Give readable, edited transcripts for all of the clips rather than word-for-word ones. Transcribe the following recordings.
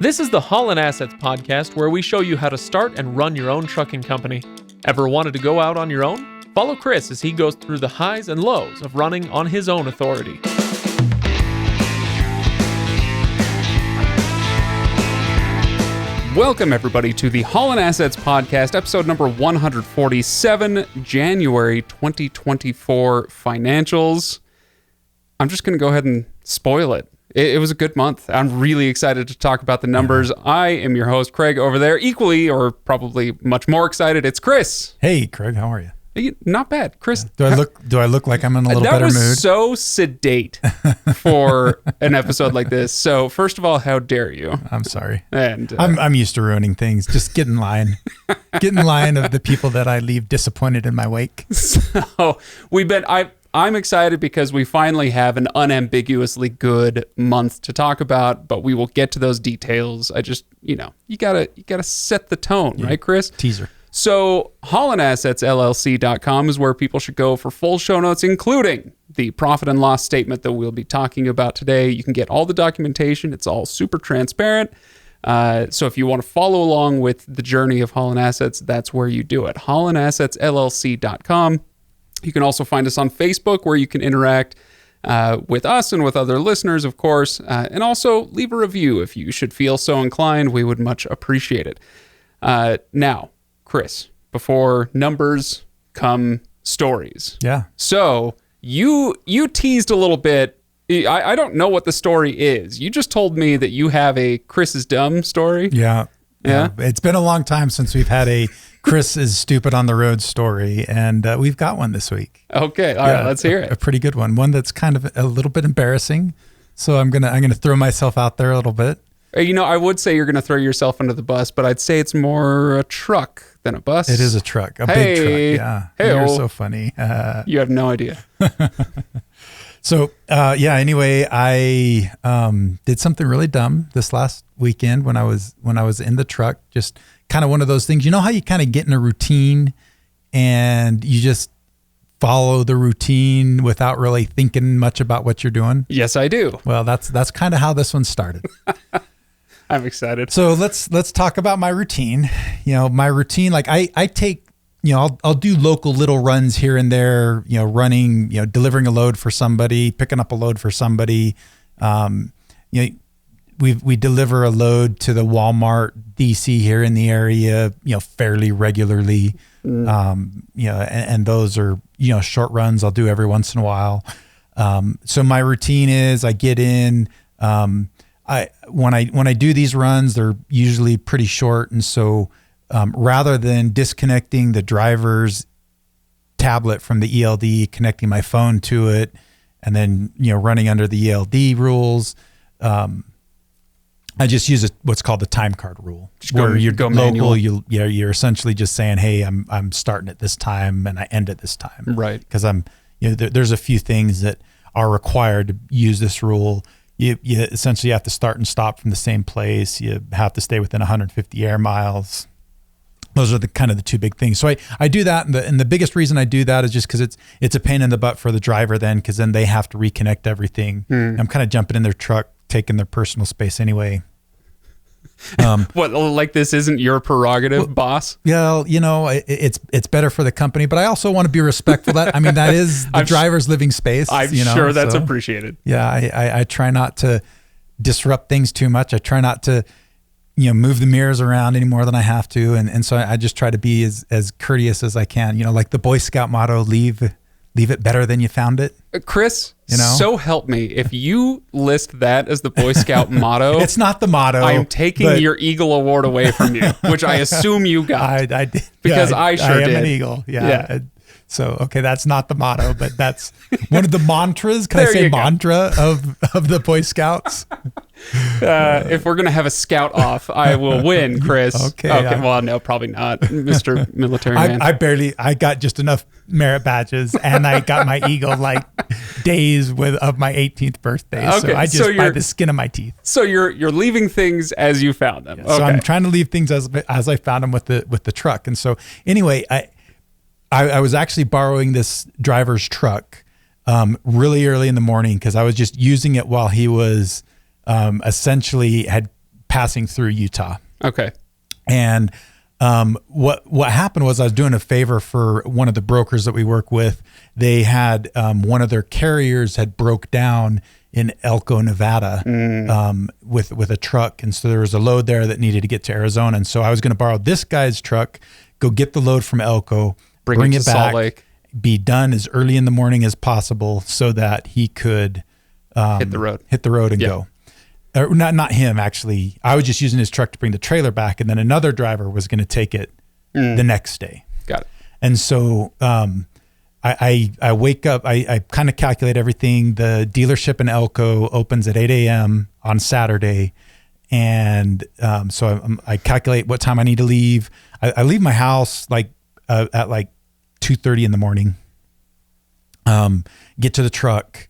This is the Haulin Assets podcast, where we show you how to start and run your own trucking company. Ever wanted to go out on your own? Follow Chris as he goes through the highs and lows of running on his own authority. Welcome, everybody, to the Haulin Assets podcast, episode number 147, January 2024 financials. I'm just going to go ahead and spoil it. It was a good month. I'm really excited to talk about the numbers. I am your host, Craig, over there. Equally, or probably much more excited, it's Chris. Hey, Craig, how are you? Not bad, Chris. Do I look like I'm in a little better mood? That was so sedate for an episode like this. So, first of all, how dare you? I'm sorry. And I'm used to ruining things. Just get in line. Get in line of the people that I leave disappointed in my wake. So I'm excited because we finally have an unambiguously good month to talk about, but we will get to those details. I just, you gotta set the tone, right, Chris? Teaser. So HaulinAssetsLLC.com is where people should go for full show notes, including the profit and loss statement that we'll be talking about today. You can get all the documentation. It's all super transparent. So if you want to follow along with the journey of Haulin Assets, that's where you do it. HaulinAssetsLLC.com. You can also find us on Facebook, where you can interact with us and with other listeners, of course, and also leave a review if you should feel so inclined. We would much appreciate it. Now, Chris, before numbers come stories. Yeah. So you teased a little bit. I don't know what the story is. You just told me that you have a Chris is dumb story. Yeah. Yeah. It's been a long time since we've had a Chris is stupid on the road story, and we've got one this week. Okay. All right. Let's hear it. A pretty good one. One that's kind of a little bit embarrassing. So I'm gonna throw myself out there a little bit. I would say you're going to throw yourself under the bus, but I'd say it's more a truck than a bus. It is a truck, big truck. Yeah. Hey-o. You're so funny. You have no idea. So, anyway, I did something really dumb this last weekend when I was in the truck. Just kind of one of those things. You know how you kind of get in a routine and you just follow the routine without really thinking much about what you're doing? Yes, I do. Well, that's kind of how this one started. I'm excited. So let's talk about my routine. My routine, like I take, I'll do local little runs here and there, running, delivering a load for somebody, picking up a load for somebody. We deliver a load to the Walmart DC here in the area, fairly regularly. And those are, short runs I'll do every once in a while. So my routine is I get in, when I do these runs, they're usually pretty short. And so, rather than disconnecting the driver's tablet from the ELD, connecting my phone to it, and then, running under the ELD rules, I just use what's called the time card rule, where you're local. You're essentially just saying, "Hey, I'm starting at this time and I end at this time." Right. Because there's a few things that are required to use this rule. You essentially have to start and stop from the same place. You have to stay within 150 air miles. Those are the kind of the two big things. So I do that, and the biggest reason I do that is just because it's a pain in the butt for the driver then, because then they have to reconnect everything. I'm kind of jumping in their truck, taking their personal space anyway. What, like this isn't your prerogative, boss? Yeah, it's better for the company, but I also want to be respectful. That is the driver's living space. I'm sure that's appreciated. Yeah, I try not to disrupt things too much. I try not to, move the mirrors around any more than I have to, and so I just try to be as courteous as I can. Like the Boy Scout motto, leave it better than you found it. Chris, so help me. If you list that as the Boy Scout motto, it's not the motto. I am taking your Eagle Award away from you, which I assume you got. I did. Because I sure did. I am an Eagle. Yeah. So, okay, that's not the motto, but that's one of the mantras. Can I say mantra of the Boy Scouts? If we're going to have a scout off, I will win, Chris. Okay. Well, no, probably not, Mr. Military Man. I got just enough merit badges, and I got my Eagle like days of my 18th birthday. Okay, so I just by the skin of my teeth. So you're leaving things as you found them. Yeah, so I'm trying to leave things as I found them with the truck. And so anyway, I was actually borrowing this driver's truck really early in the morning because I was just using it while he was essentially had passing through Utah. Okay. And what happened was I was doing a favor for one of the brokers that we work with. They had one of their carriers had broke down in Elko, Nevada, with a truck, and so there was a load there that needed to get to Arizona, and so I was going to borrow this guy's truck, go get the load from Elko, bring it back, Salt Lake. Be done as early in the morning as possible, so that he could Hit the road and go. Not him, actually. I was just using his truck to bring the trailer back, and then another driver was going to take it the next day. Got it. And so I wake up, I kind of calculate everything. The dealership in Elko opens at 8 a.m. on Saturday. And so I calculate what time I need to leave. I leave my house at 2:30 in the morning. Get to the truck.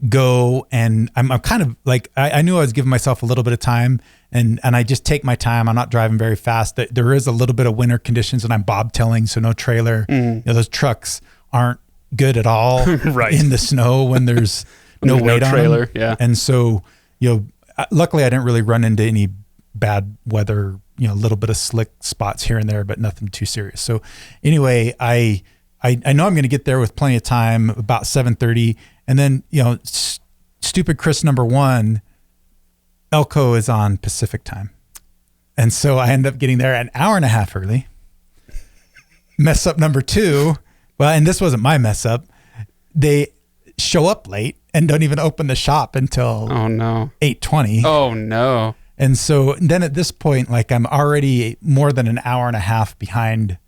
Go, and I'm kind of I knew I was giving myself a little bit of time, and I just take my time. I'm not driving very fast. There is a little bit of winter conditions, and I'm bobtailing, so no trailer. Those trucks aren't good at all Right. in the snow when there's no weight on trailer. them. Yeah, and so luckily I didn't really run into any bad weather. A little bit of slick spots here and there, but nothing too serious. So anyway, I know I'm going to get there with plenty of time, about 7:30. And then, stupid Chris number one, Elko is on Pacific time. And so I end up getting there an hour and a half early. Mess up number two. Well, and this wasn't my mess up. They show up late and don't even open the shop until 8:20. Oh, no. And so then at this point, I'm already more than an hour and a half behind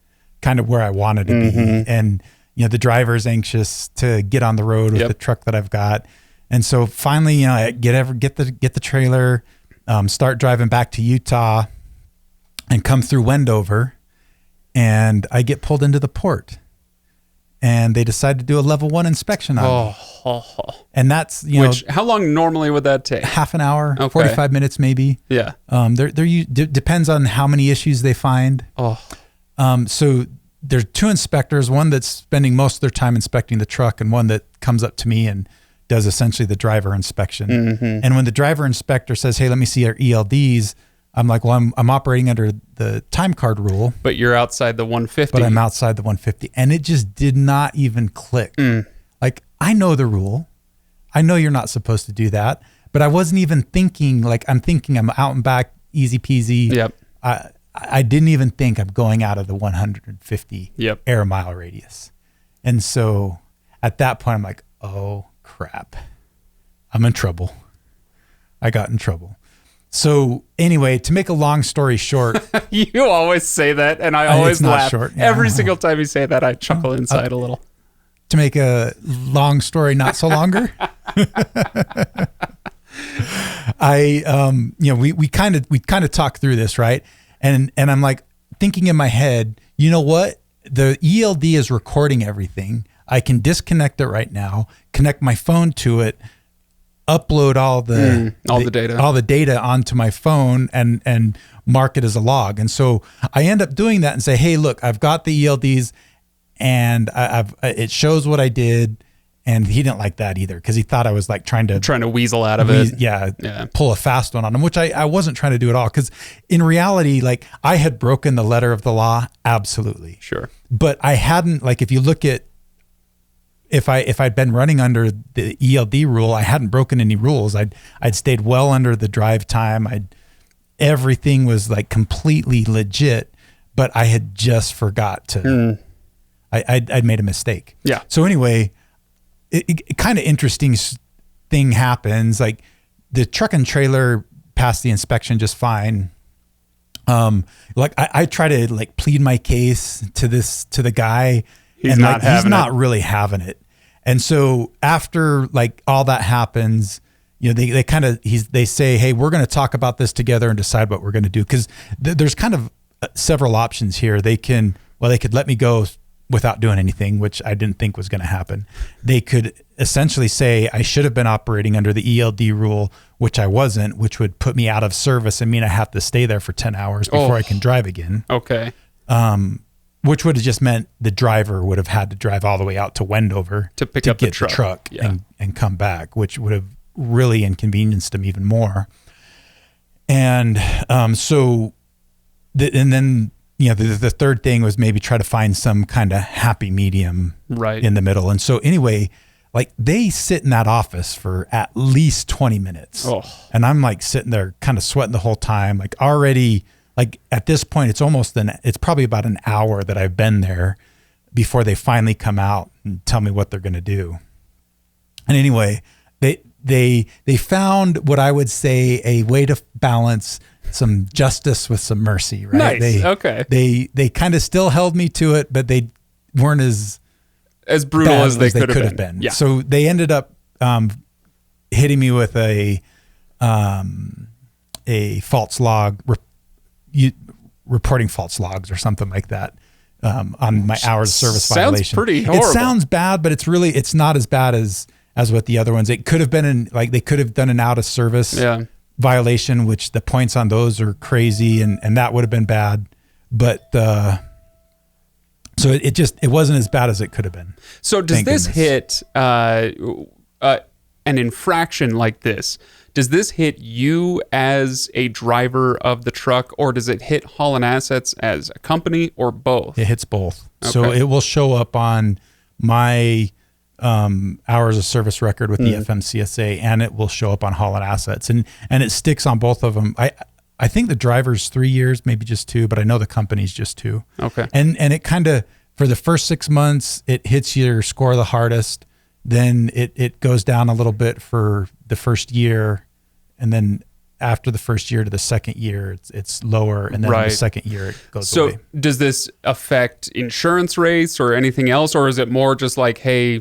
kind of where I wanted to be. And, the driver's anxious to get on the road with the truck that I've got. And so finally, I get the trailer, start driving back to Utah and come through Wendover, and I get pulled into the port, and they decide to do a level 1 inspection on me. And that's, how long normally would that take? Half an hour, Okay. 45 minutes maybe. Yeah. Depends on how many issues they find. So there's two inspectors, one that's spending most of their time inspecting the truck, and one that comes up to me and does essentially the driver inspection. And when the driver inspector says, "Hey, let me see your ELDs," I'm like, "Well, I'm operating under the time card rule." But you're outside the 150. But I'm outside the 150. And it just did not even click. I know the rule. I know you're not supposed to do that. But I wasn't even thinking, I'm out and back, easy peasy. Yep. I didn't even think I'm going out of the 150 air mile radius. And so at that point, I'm like, oh, crap. I'm in trouble. I got in trouble. So anyway, to make a long story short. You always say that, and I always laugh. Short. Yeah. Every single time you say that, I chuckle inside a little. To make a long story not so longer. We kind of talked through this, right? And I'm like thinking in my head, you know what? The ELD is recording everything. I can disconnect it right now, connect my phone to it, upload all the data onto my phone and mark it as a log. And so I end up doing that and say, hey, look, I've got the ELDs and it shows what I did. And he didn't like that either, because he thought I was trying to weasel out of it. Yeah, pull a fast one on him, which I wasn't trying to do at all. Because in reality, I had broken the letter of the law, absolutely. Sure. But I hadn't, if you look at, if I'd been running under the ELD rule, I hadn't broken any rules. I'd stayed well under the drive time. Everything was completely legit, but I had just forgot to. I'd made a mistake. Yeah. So anyway. It kind of interesting thing happens. The truck and trailer passed the inspection just fine. I try to plead my case to the guy, he's not really having it. And so after all that happens, they say, hey, we're going to talk about this together and decide what we're going to do. Cause there's kind of several options here. They could let me go without doing anything, which I didn't think was going to happen. They could essentially say I should have been operating under the ELD rule, which I wasn't, which would put me out of service and mean I have to stay there for 10 hours before I can drive again. Okay. Which would have just meant the driver would have had to drive all the way out to Wendover to pick up the truck and come back, which would have really inconvenienced him even more. And so, and then, the third thing was maybe try to find some kind of happy medium Right. in the middle. And so anyway, like they sit in that office for at least 20 minutes. Oh. And I'm like sitting there kind of sweating the whole time. Like already, like at this point, it's probably about an hour that I've been there before they finally come out and tell me what they're going to do. And anyway, they found what I would say a way to balance some justice with some mercy, right? Nice. Okay. They kind of still held me to it, but they weren't as brutal bad as they could have been. Yeah. So they ended up hitting me with a false log, reporting false logs or something like that on my hours of service violation. Sounds pretty horrible. It sounds bad, but it's not as bad as what the other ones. It could have been they could have done an out of service violation, which the points on those are crazy, and that would have been bad. But so it wasn't as bad as it could have been. So does this hit an infraction like this? Does this hit you as a driver of the truck, or does it hit Haulin Assets as a company, or both? It hits both. Okay. So it will show up on my hours of service record with the FMCSA, and it will show up on Haulin Assets, and it sticks on both of them. I think the driver's 3 years, maybe just 2, but I know the company's just 2. Okay. And it kind of, for the first 6 months, it hits your score the hardest. Then it goes down a little bit for the first year, and then after the first year to the second year, it's lower, and then the second year it goes away. So does this affect insurance rates or anything else, or is it more just like, hey,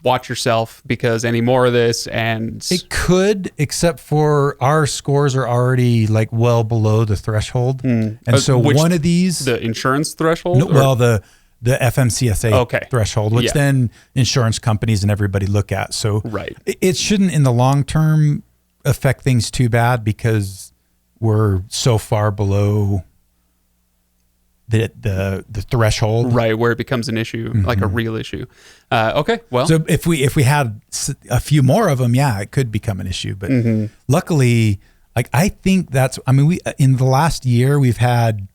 watch yourself because any more of this? And it could, except for our scores are already like well below the threshold, and so one of these, the insurance threshold, the FMCSA threshold, which then insurance companies and everybody look at. So it shouldn't in the long term affect things too bad because we're so far below the threshold, right, where it becomes an issue, like a real issue. Okay, well, so if we had a few more of them, it could become an issue. But luckily, like I think we in the last year we've had,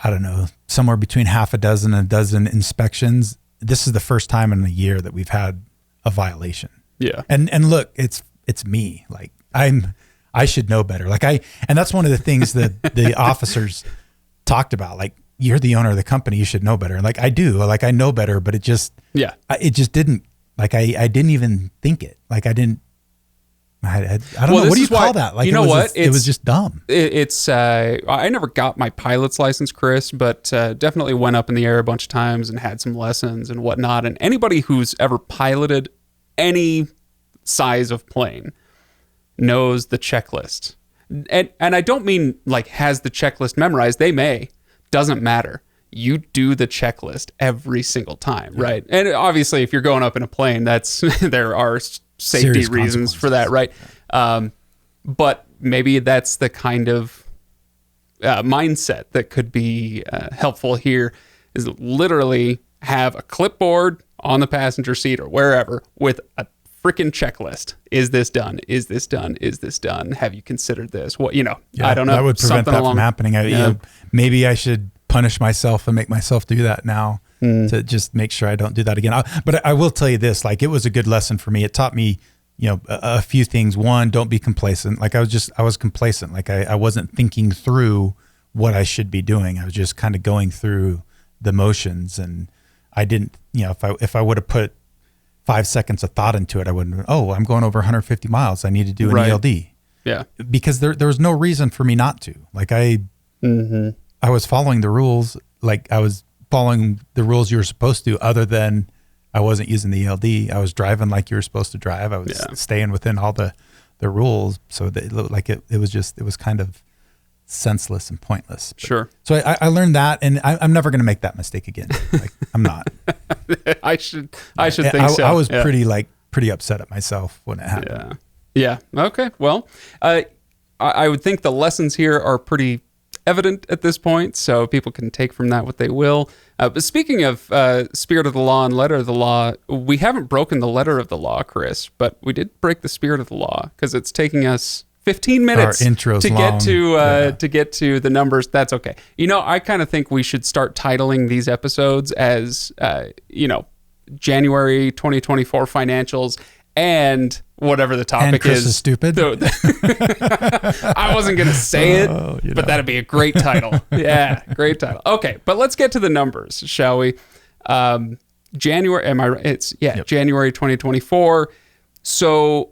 I don't know, somewhere between half a dozen and a dozen inspections. This is the first time in a year that we've had a violation. Yeah, and look, it's me. Like I should know better. And that's one of the things that the officers talked about. Like, you're the owner of the company, you should know better. Like I do. Like I know better, but it just didn't. Like I didn't even think it. Like I didn't. I don't know. What do you call that? Like, you know what? It was just dumb. I never got my pilot's license, Chris, but definitely went up in the air a bunch of times and had some lessons and whatnot. And anybody who's ever piloted any size of plane knows the checklist. And I don't mean like has the checklist memorized. They may. Doesn't matter. You do the checklist every single time, right? And obviously, if you're going up in a plane, there are safety reasons for that, right? But maybe that's the kind of mindset that could be helpful here, is literally have a clipboard on the passenger seat or wherever with a freaking checklist. Is this done? Is this done? Is this done? Have you considered this? What, I don't know. That would prevent that from happening. Maybe I should punish myself and make myself do that now to just make sure I don't do that again. But I will tell you this, like, it was a good lesson for me. It taught me, a few things. One, don't be complacent. Like I was complacent. Like I wasn't thinking through what I should be doing. I was just kind of going through the motions, and I didn't, if I would have put 5 seconds of thought into it, I wouldn't, I'm going over 150 miles. I need to do an ELD. Yeah. Because there was no reason for me not to. Like I was following the rules. Like I was following the rules you were supposed to, other than I wasn't using the ELD. I was driving like you were supposed to drive. I was staying within all the rules. So it was kind of senseless and pointless. Sure. So I learned that, and I'm never going to make that mistake again. Like I'm not. I should think so. I was pretty upset at myself when it happened. Yeah. Okay. Well, I would think the lessons here are pretty evident at this point, so people can take from that what they will. But speaking of spirit of the law and letter of the law, we haven't broken the letter of the law, Chris, but we did break the spirit of the law, because it's taking us 15 minutes Our intro's to long. to get to the numbers. That's okay. I kind of think we should start titling these episodes as January 2024 financials and whatever the topic And Chris is stupid. I wasn't going to say it, but that'd be a great title. Yeah, great title. Okay, but let's get to the numbers, shall we? January, am I right? It's January 2024. So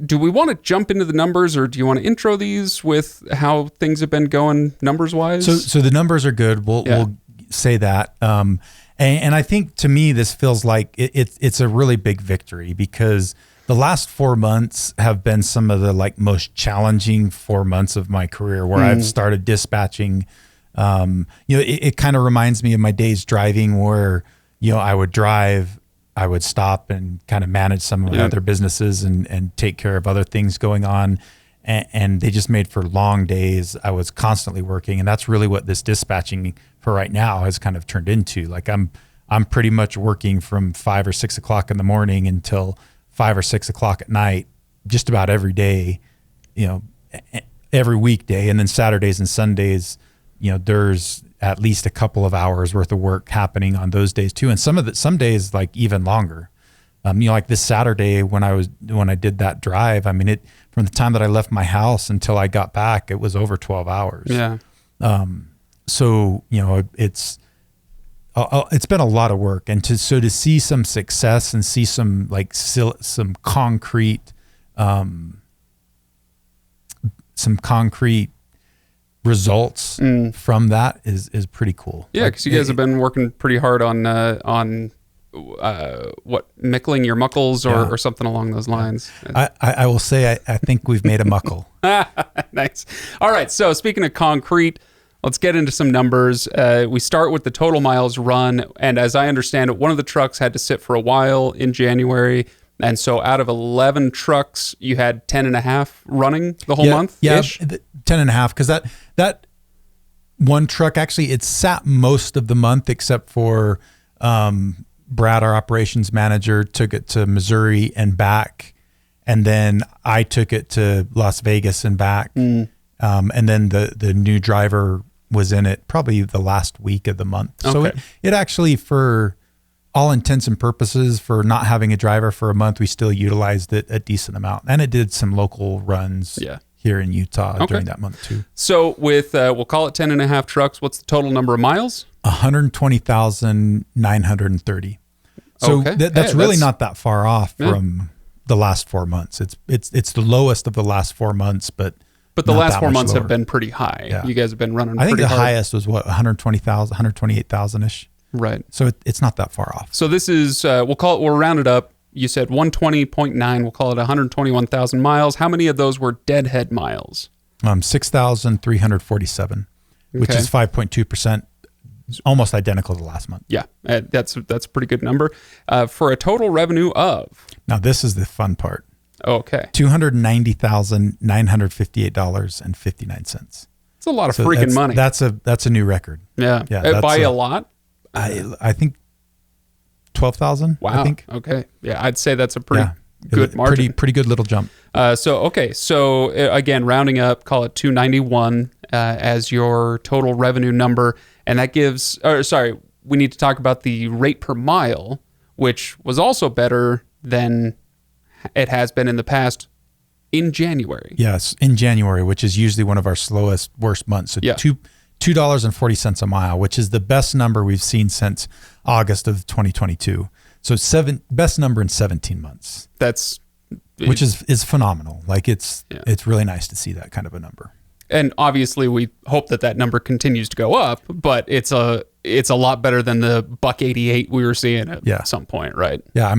do we want to jump into the numbers, or do you want to intro these with how things have been going numbers wise? So the numbers are good. We'll say that. And I think to me, this feels like it's a really big victory, because the last 4 months have been some of the most challenging 4 months of my career, where I've started dispatching. It kind of reminds me of my days driving, where, I would drive, I would stop and kind of manage some of my other businesses and take care of other things going on. And they just made for long days. I was constantly working, and that's really what this dispatching for right now has kind of turned into. I'm pretty much working from 5 or 6 o'clock in the morning until 5 or 6 o'clock at night, just about every day, every weekday. And then Saturdays and Sundays, there's at least a couple of hours worth of work happening on those days too. And some days even longer. Like this Saturday when I did that drive, from the time that I left my house until I got back, it was over 12 hours. Yeah. So, it's been a lot of work, and to see some success and see some concrete results from that is pretty cool. Yeah, because you guys have been working pretty hard on mickling your muckles or something along those lines. I will say I think we've made a muckle. Nice. All right, so speaking of concrete, let's get into some numbers. We start with the total miles run, and as I understand it, one of the trucks had to sit for a while in January, and so out of 11 trucks, you had 10 and a half running the whole month? Yeah, 10 and a half, because that one truck, actually, it sat most of the month except for Brad, our operations manager, took it to Missouri and back, and then I took it to Las Vegas and back. And then the new driver was in it probably the last week of the month. So it actually, for all intents and purposes, for not having a driver for a month, we still utilized it a decent amount. And it did some local runs here in Utah during that month too. So with, we'll call it 10 and a half trucks, what's the total number of miles? 120,930. So that's really not that far off from the last 4 months. It's the lowest of the last 4 months, but the last 4 months have been pretty high. Yeah. You guys have been running I think pretty the hard. highest was 120,000, 128,000-ish. Right. So it's not that far off. So this is, we'll round it up. You said 120.9, we'll call it 121,000 miles. How many of those were Deadhead miles? 6,347, which is 5.2%, almost identical to last month. Yeah, that's a pretty good number. For a total revenue of? Now this is the fun part. Okay. $290,958.59. It's a lot of freaking money. That's a new record. Yeah. By a lot? I think 12,000. Wow. I think. Okay. Yeah, I'd say that's a pretty good margin. Pretty good little jump. So again, rounding up, call it 291 as your total revenue number, and that gives. We need to talk about the rate per mile, which was also better than it has been in the past in January. Yes, in January, which is usually one of our worst months. So $2.40 a mile, which is the best number we've seen since August of 2022. So best number in 17 months. Which is phenomenal. It's really nice to see that kind of a number. And obviously we hope that number continues to go up, but it's a lot better than the $1.88 we were seeing at some point, right? Yeah,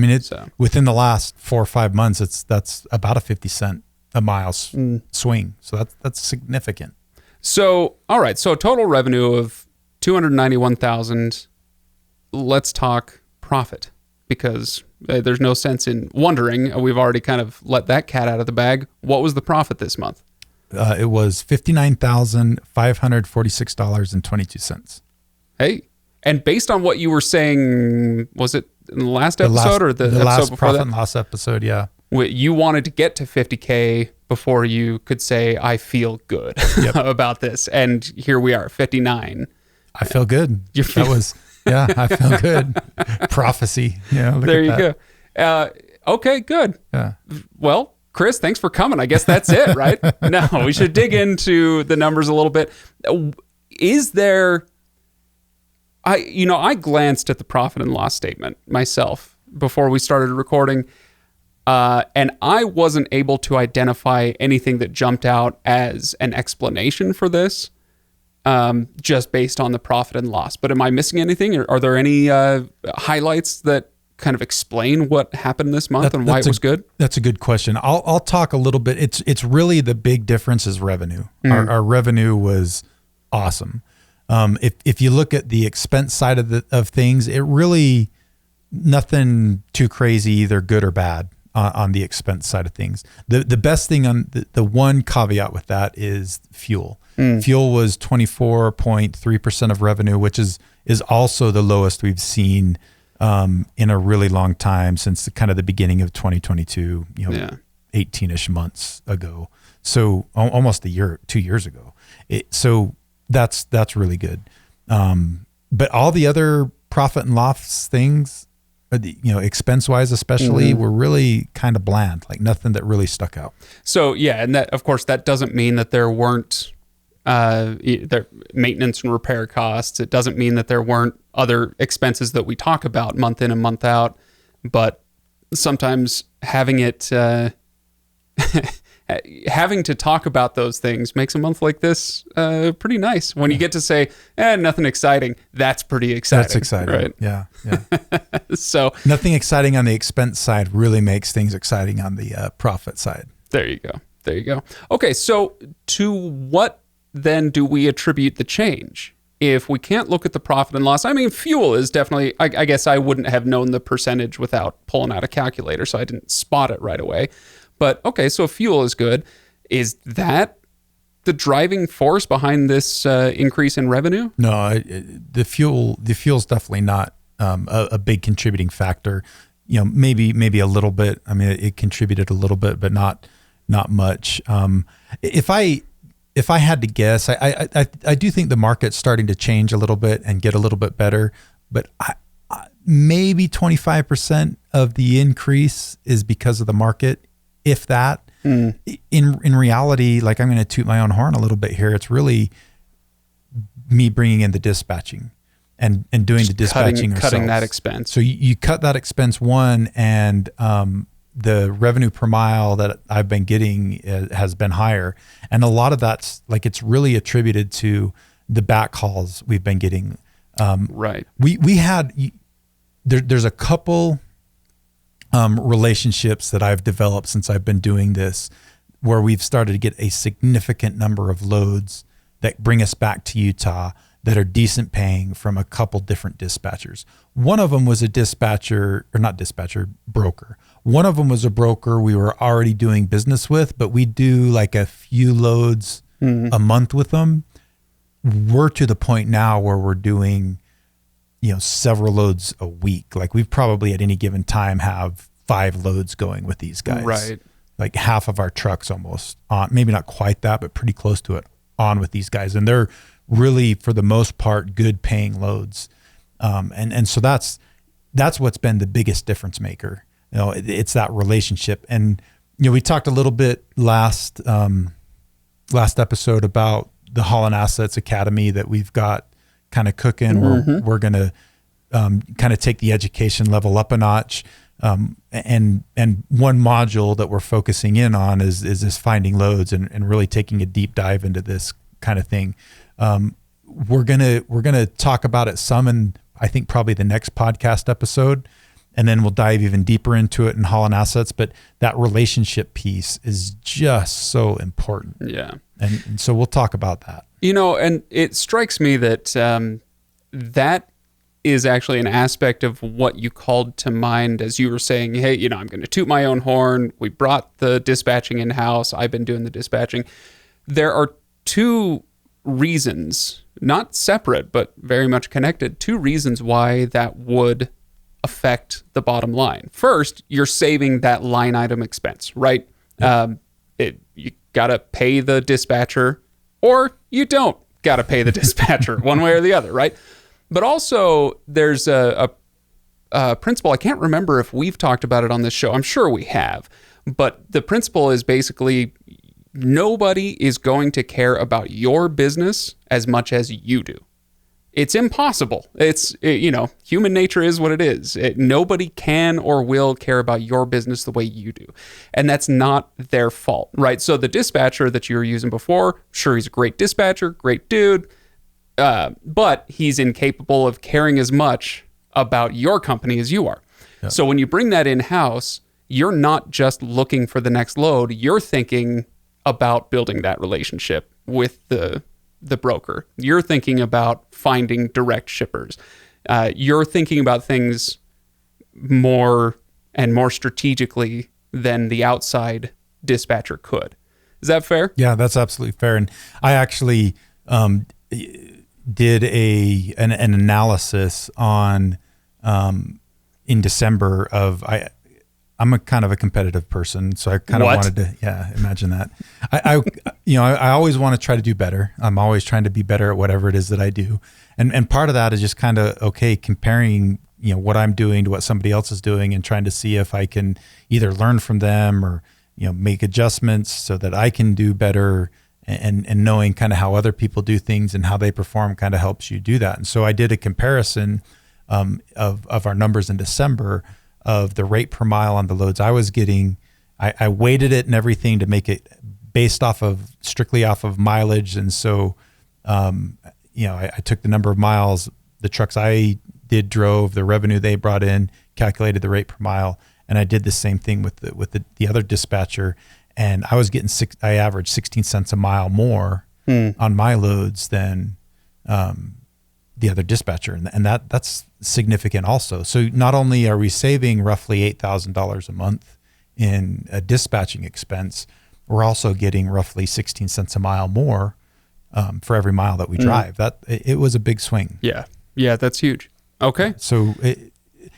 within the last 4 or 5 months, that's about a 50 cent a mile swing. So that's significant. So, all right. So total revenue of 291,000. Let's talk profit, because there's no sense in wondering. We've already kind of let that cat out of the bag. What was the profit this month? It was $59,546.22. Hey, and based on what you were saying, was it in the last episode or the episode last before profit that? and loss episode? Yeah. You wanted to get to 50K before you could say, I feel good about this. And here we are, 59. I feel good. I feel good. Prophecy. Yeah. There you go. Okay, good. Yeah. Well, Chris, thanks for coming. I guess that's it, right? No, we should dig into the numbers a little bit. Is there, I glanced at the profit and loss statement myself before we started recording, and I wasn't able to identify anything that jumped out as an explanation for this, just based on the profit and loss. But am I missing anything? Or are there any highlights that kind of explain what happened this month and why it was good? That's a good question. I'll talk a little bit. It's really the big difference is revenue. Our revenue was awesome. If you look at the expense side of things, it really nothing too crazy, either good or bad on the expense side of things. The best thing on the one caveat with that is fuel. Fuel was 24.3% of revenue, which is also the lowest we've seen in a really long time, since kind of the beginning of 2022, 18-ish months ago. So almost 2 years ago. So that's really good. But all the other profit and loss things, expense wise, especially, were really kind of bland, like nothing that really stuck out. So yeah. And that, of course, that doesn't mean that there weren't maintenance and repair costs. It doesn't mean that there weren't other expenses that we talk about month in and month out, but sometimes having to talk about those things makes a month like this pretty nice. When you get to say, nothing exciting, that's pretty exciting. That's exciting, right? Yeah. So nothing exciting on the expense side really makes things exciting on the profit side. There you go. Okay, so to what then do we attribute the change? If we can't look at the profit and loss, I mean, fuel is definitely, I guess I wouldn't have known the percentage without pulling out a calculator, so I didn't spot it right away. But okay, so fuel is good. Is that the driving force behind this increase in revenue? No, the fuel's definitely not a big contributing factor. Maybe a little bit. I mean, it contributed a little bit, but not much. If I had to guess, I do think the market's starting to change a little bit and get a little bit better, but maybe 25% of the increase is because of the market, if that. In reality, like, I'm going to toot my own horn a little bit here. It's really me bringing in the dispatching and doing the dispatching ourselves. Cutting that expense. So you cut that expense and the revenue per mile that I've been getting has been higher. And a lot of that's it's really attributed to the backhauls we've been getting. Right. We had, there's a couple relationships that I've developed since I've been doing this, where we've started to get a significant number of loads that bring us back to Utah that are decent paying from a couple different dispatchers. One of them was a broker. One of them was a broker we were already doing business with, but we do like a few loads a month with them. We're to the point now where we're doing, several loads a week. Like, we've probably at any given time have 5 loads going with these guys. Right. Like half of our trucks almost on, maybe not quite that, but pretty close to it, on with these guys. And they're really, for the most part, good paying loads. And so that's what's been the biggest difference maker. It's that relationship. And, we talked a little bit last episode about the Haulin Assets Academy that we've got kind of cooking. We're going to kind of take the education level up a notch. And one module that we're focusing in on is this finding loads and really taking a deep dive into this kind of thing. We're gonna talk about it some in, I think, probably the next podcast episode, and then we'll dive even deeper into it in Haulin Assets. But that relationship piece is just so important. Yeah, and so we'll talk about that. And it strikes me that that is actually an aspect of what you called to mind as you were saying, hey, I'm going to toot my own horn. We brought the dispatching in-house. I've been doing the dispatching. There are 2 reasons, not separate, but very much connected, 2 reasons why that would affect the bottom line. First, you're saving that line item expense, right? you got to pay the dispatcher, or you don't got to pay the dispatcher, one way or the other, right? But also there's a principle. I can't remember if we've talked about it on this show. I'm sure we have. But the principle is basically nobody is going to care about your business as much as you do. It's impossible. Human nature is what it is. Nobody can or will care about your business the way you do. And that's not their fault, right? So the dispatcher that you were using before, sure, he's a great dispatcher, great dude, but he's incapable of caring as much about your company as you are. Yeah. So when you bring that in-house, you're not just looking for the next load, you're thinking about building that relationship with the broker. You're thinking about finding direct shippers. You're thinking about things more and more strategically than the outside dispatcher could. Is that fair? Yeah, that's absolutely fair. And I actually did an analysis on in December of I'm a kind of a competitive person, so I kind of wanted to, imagine that. I always want to try to do better. I'm always trying to be better at whatever it is that I do. And part of that is just kind of, comparing, what I'm doing to what somebody else is doing and trying to see if I can either learn from them or, make adjustments so that I can do better, and knowing kind of how other people do things and how they perform kind of helps you do that. And so I did a comparison of our numbers in December of the rate per mile on the loads I was getting. I weighted it and everything to make it based strictly off of mileage. And so, I took the number of miles the trucks I drove, the revenue they brought in, calculated the rate per mile. And I did the same thing with the other dispatcher. And I was getting I averaged 16 cents a mile more on my loads than the other dispatcher. And that's significant also. So not only are we saving roughly $8,000 a month in a dispatching expense, we're also getting roughly 16 cents a mile more for every mile that we drive. It was a big swing. Yeah, that's huge. Okay. So,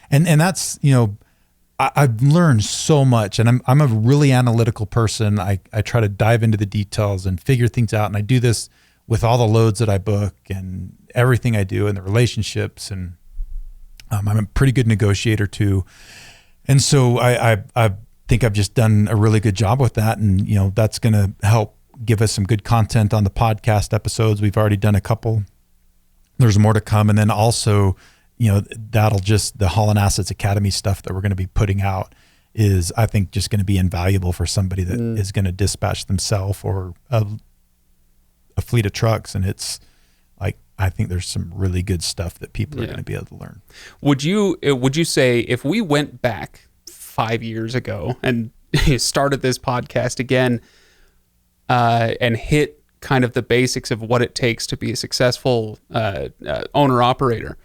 and that's, I've learned so much, and I'm a really analytical person. I try to dive into the details and figure things out. And I do this with all the loads that I book and everything I do and the relationships. And I'm a pretty good negotiator too. And so I think I've just done a really good job with that. And, that's going to help give us some good content on the podcast episodes. We've already done a couple. There's more to come. And then also, that'll just the Haulin Assets Academy stuff that we're going to be putting out is, I think, just going to be invaluable for somebody that is going to dispatch themselves or a fleet of trucks. And it's like, I think there's some really good stuff that people are going to be able to learn. Would you say if we went back 5 years ago and started this podcast again and hit kind of the basics of what it takes to be a successful owner operator,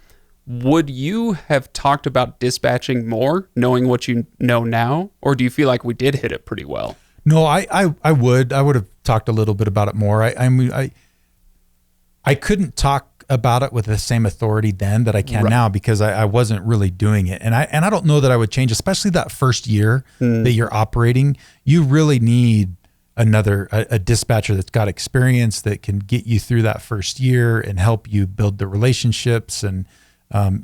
would you have talked about dispatching more knowing what you know now? Or do you feel like we did hit it pretty well? No, I would have talked a little bit about it more. I couldn't talk about it with the same authority then that I can now because I wasn't really doing it. And I don't know that I would change, especially that first year that you're operating. You really need a dispatcher that's got experience that can get you through that first year and help you build the relationships and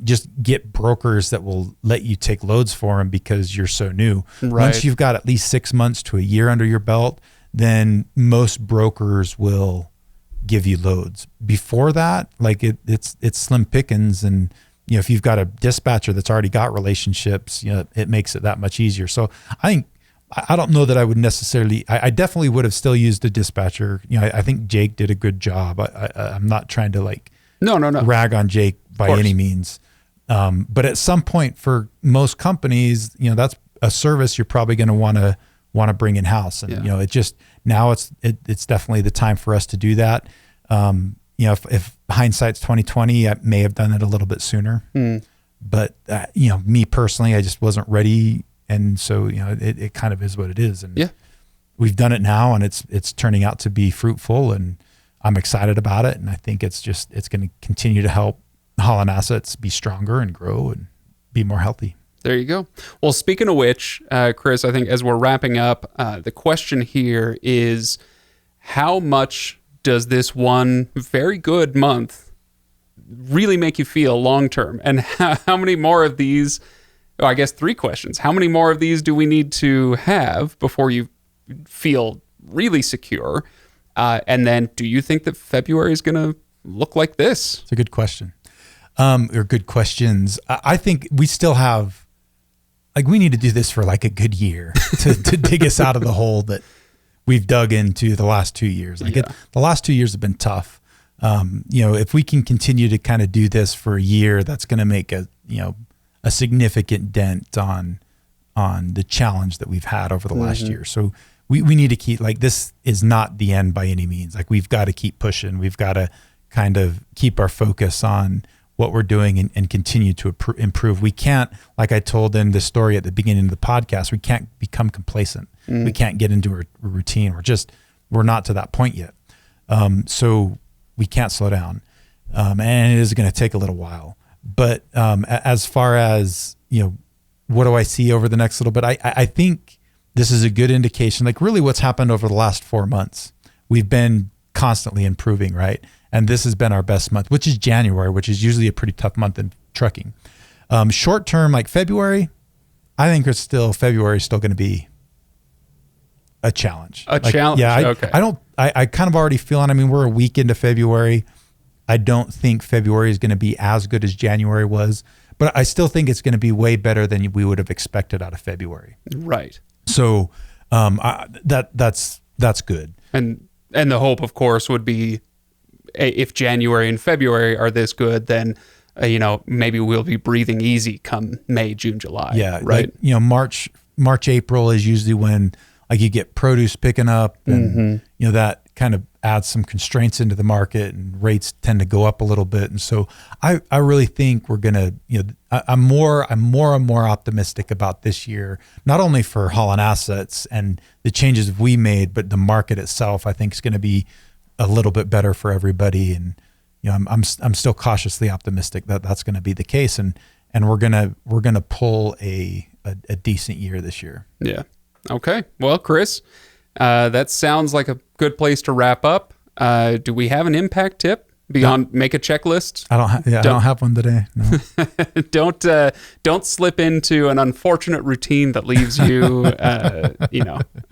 just get brokers that will let you take loads for them because you're so new. Right. Once you've got at least 6 months to a year under your belt, then most brokers will give you loads. Before that, like it's slim pickings, and if you've got a dispatcher that's already got relationships, it makes it that much easier. So I don't know that I would necessarily. I definitely would have still used a dispatcher. I think Jake did a good job. I'm not trying to no rag on Jake by any means. But at some point, for most companies, that's a service you're probably going to want to bring in house, and it just now it's definitely the time for us to do that. If hindsight's 2020, I may have done it a little bit sooner, but me personally, I just wasn't ready. And so, it kind of is what it is. And we've done it now, and it's turning out to be fruitful, and I'm excited about it. And I think it's going to continue to help Haulin Assets be stronger and grow and be more healthy. There you go. Well, speaking of which, Chris, I think as we're wrapping up, the question here is, how much does this one very good month really make you feel long term? And how many more of these, oh, I guess 3 questions. How many more of these do we need to have before you feel really secure? And then do you think that February is going to look like this? It's a good question. Or good questions. I think we still have, like, we need to do this for like a good year to dig us out of the hole that we've dug into the last 2 years. Like the last 2 years have been tough. If we can continue to kind of do this for a year, that's going to make a significant dent on the challenge that we've had over the last year. So we need to keep, like, this is not the end by any means. Like, we've got to keep pushing. We've got to kind of keep our focus on what we're doing and continue to improve. We can't, like I told in the story at the beginning of the podcast, we can't become complacent. We can't get into a routine. We're not to that point yet. So we can't slow down. And it is going to take a little while. But as far as, what do I see over the next little bit? I think this is a good indication, like really what's happened over the last 4 months. We've been constantly improving, right? And this has been our best month, which is January, which is usually a pretty tough month in trucking. Short term, like February, I think February is still going to be a challenge. Challenge. Yeah. Okay. I kind of already feel, and we're a week into February. I don't think February is going to be as good as January was, but I still think it's going to be way better than we would have expected out of February. Right. So that's good. And the hope, of course, would be if January and February are this good, then maybe we'll be breathing easy come May, June, July. Yeah. Right. Like, March, April is usually when, like, you get produce picking up, and that kind of adds some constraints into the market, and rates tend to go up a little bit. And so I really think we're gonna, I'm more and more optimistic about this year, not only for Haulin Assets and the changes we made, but the market itself. I think is going to be a little bit better for everybody. And I'm still cautiously optimistic that that's going to be the case, and we're gonna pull a decent year this year. Yeah. Okay. Well, Chris, that sounds like a good place to wrap up. Do we have an impact tip beyond make a checklist? I don't have one today. No. Don't slip into an unfortunate routine that leaves you,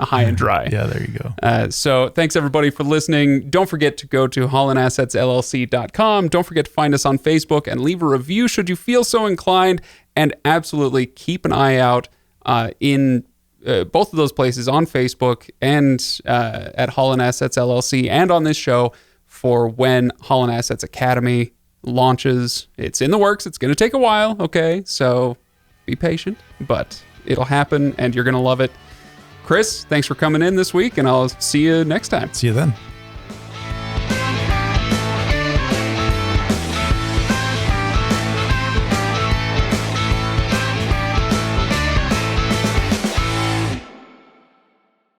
high and dry. Yeah, there you go. So thanks everybody for listening. Don't forget to go to HaulinAssetsLLC.com. Don't forget to find us on Facebook and leave a review should you feel so inclined. And absolutely keep an eye out in both of those places, on Facebook and at Haulin Assets LLC, and on this show, for when Haulin Assets Academy launches. It's in the works. It's going to take a while, okay? So be patient, but it'll happen, and you're going to love it. Chris, thanks for coming in this week, and I'll see you next time. See you then.